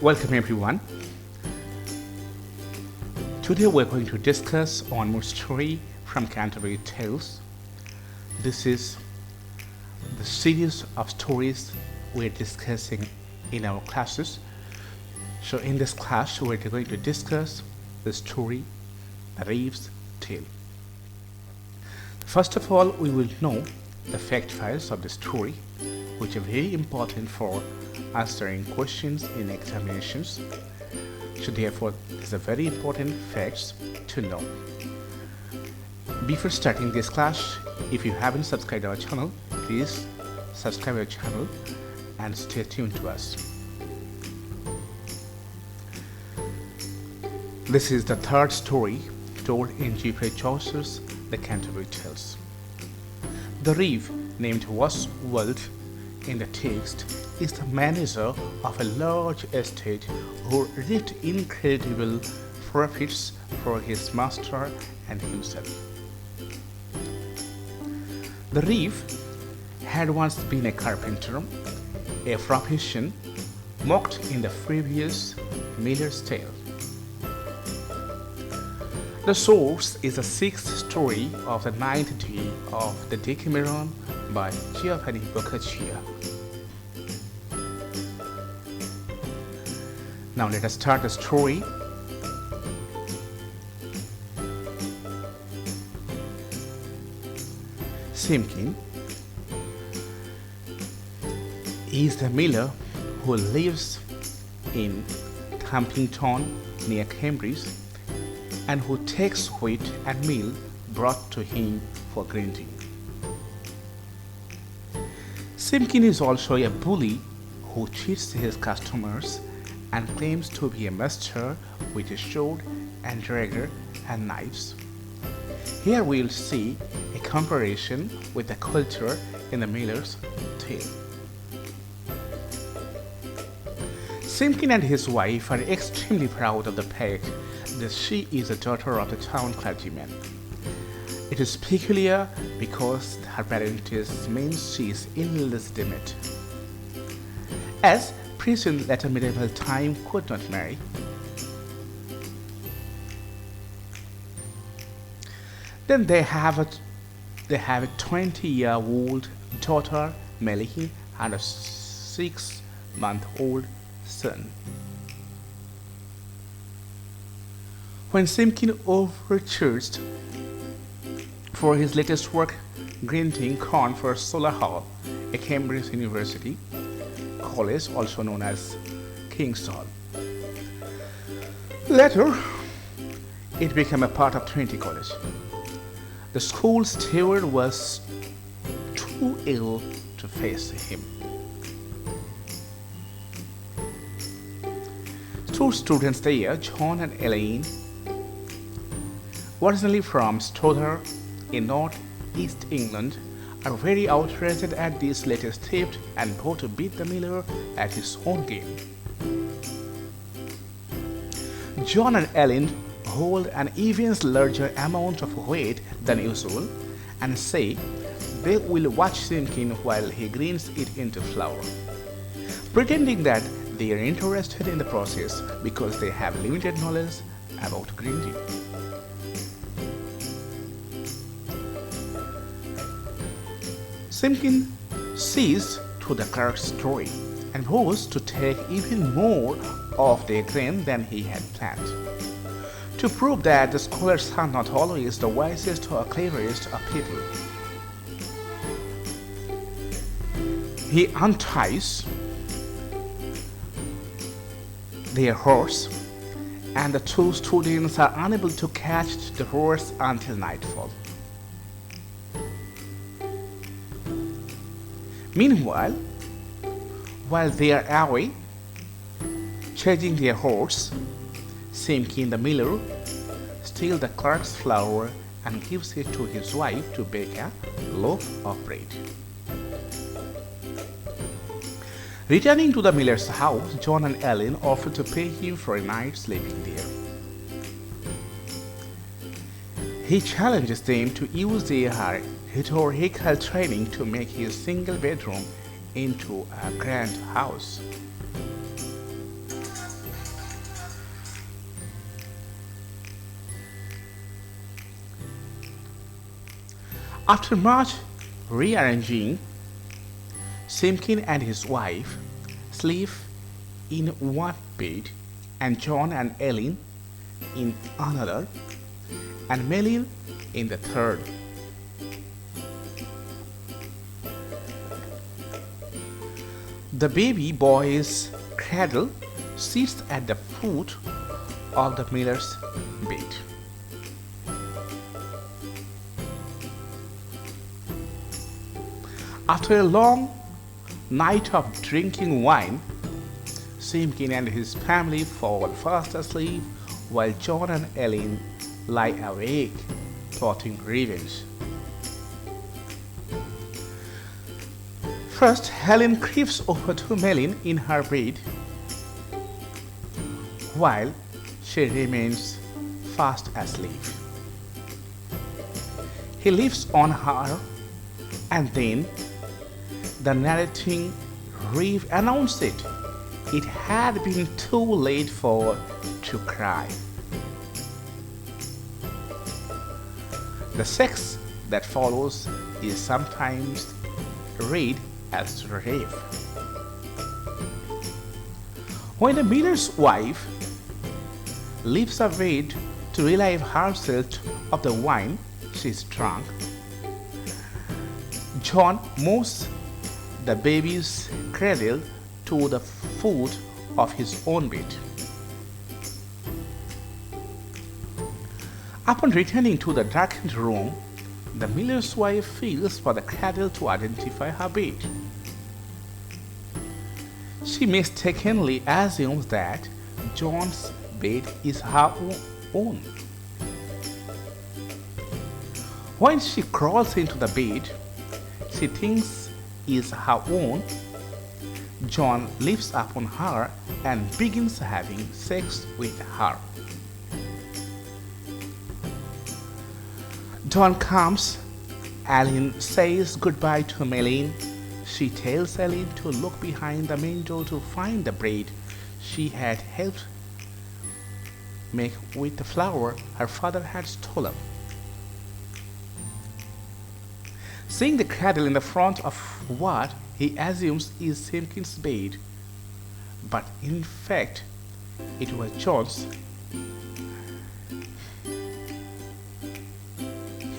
Welcome everyone. Today we're going to discuss one more story from Canterbury Tales. This is the series of stories we're discussing in our classes. So in this class we're going to discuss the story Reeve's Tale. First of all, we will know the fact files of the story, which are very important for answering questions in examinations. So therefore, these are very important facts to know. Before starting this class, if you haven't subscribed our channel, please subscribe our channel and stay tuned to us. This is the third story told in Geoffrey Chaucer's The Canterbury Tales. The Reeve, named Oswald in the text, is the manager of a large estate who reaped incredible profits for his master and himself. The Reeve had once been a carpenter, a profession mocked in the previous Miller's Tale. The source is the sixth story of the ninth day of the Decameron by Giovanni Boccaccio. Now let us start the story. Symkyn is the miller who lives in Tampington near Cambridge and who takes wheat and meal brought to him for grinding. Symkyn is also a bully who cheats his customers and claims to be a master with a sword and dagger and knives. Here we'll see a comparison with the coulter in the Miller's Tale. Symkyn and his wife are extremely proud of the fact that she is a daughter of the town clergyman. It is peculiar because her parentage means she is illegitimate, as priests in later medieval time could not marry. Then they have a 20-year-old daughter, Malyne, and a 6-month-old son. When Symkyn overcharged for his latest work, grinding corn for Solihull, a Cambridge University college, also known as King's Hall. Later, it became a part of Trinity College. The school's steward was too ill to face him. Two students there, John and Aleyn, originally from Strother in northeast England, are very outraged at this latest theft and vow to beat the miller at his own game. John and Aleyn hold an even larger amount of weight than usual and say they will watch Symkyn while he grinds it into flour, pretending that they are interested in the process because they have limited knowledge about grinding. Symkyn sees to the clerk's story and vows to take even more of their grain than he had planned. To prove that the scholars are not always the wisest or cleverest of people, he unties their horse, and the two students are unable to catch the horse until nightfall. Meanwhile, while they are away chasing their horse, Symkyn the miller steals the clerk's flour and gives it to his wife to bake a loaf of bread. Returning to the miller's house, John and Aleyn offer to pay him for a night sleeping there. He challenges them to use their rhetorical training to make his single bedroom into a grand house. After much rearranging, Symkyn and his wife sleep in one bed, and John and Aleyn in another, and Malyne in the third. The baby boy's cradle sits at the foot of the miller's bed. After a long night of drinking wine, Symkyn and his family fall fast asleep while John and Aleyn lie awake, plotting revenge. First, Aleyn creeps over to Malyne in her bed while she remains fast asleep. He leaps on her, and then the narrating Reeve announced it had been too late for to cry. The sex that follows is sometimes read as Reeve. When the miller's wife leaps a bed to relieve herself of the wine she's drunk, John moves the baby's cradle to the foot of his own bed. Upon returning to the darkened room, the miller's wife feels for the cradle to identify her bed. She mistakenly assumes that John's bed is her own. When she crawls into the bed she thinks is her own, John leaps upon her and begins having sex with her. Dawn comes. Aleyn says goodbye to Malyne. She tells Aleyn to look behind the main door to find the braid she had helped make with the flower her father had stolen. Seeing the cradle in the front of what he assumes is Symkyn's bed, but in fact it was John's,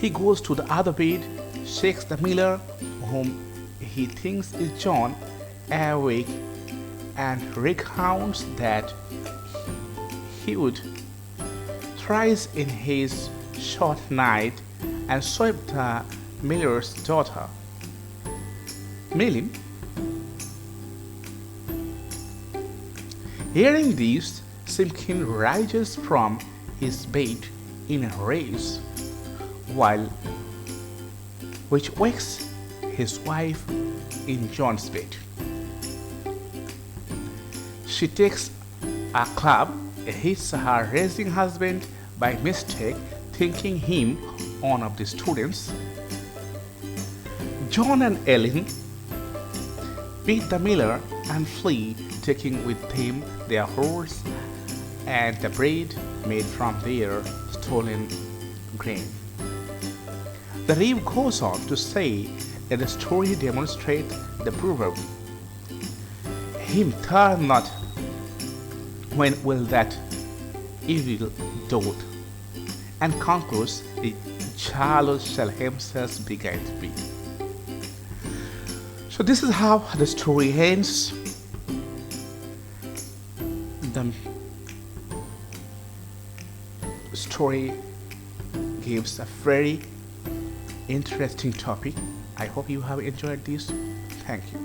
he goes to the other bed, shakes the miller, whom he thinks is John, awake, and recounts that he would thrice in his short night and swept the miller's daughter, Malyne. Hearing this, Symkyn rises from his bed in a rage, which wakes his wife in John's bed. She takes a club, hits her raging husband by mistake, thinking him one of the students. John and Aleyn beat the miller and flee, taking with them their horse and the bread made from their stolen grain. The Reeve goes on to say that the story demonstrates the proverb, "Him turn not, when will that evil do?" and concludes, "The child shall himself begin to be." So this is how the story ends. The story gives a very interesting topic. I hope you have enjoyed this. Thank you.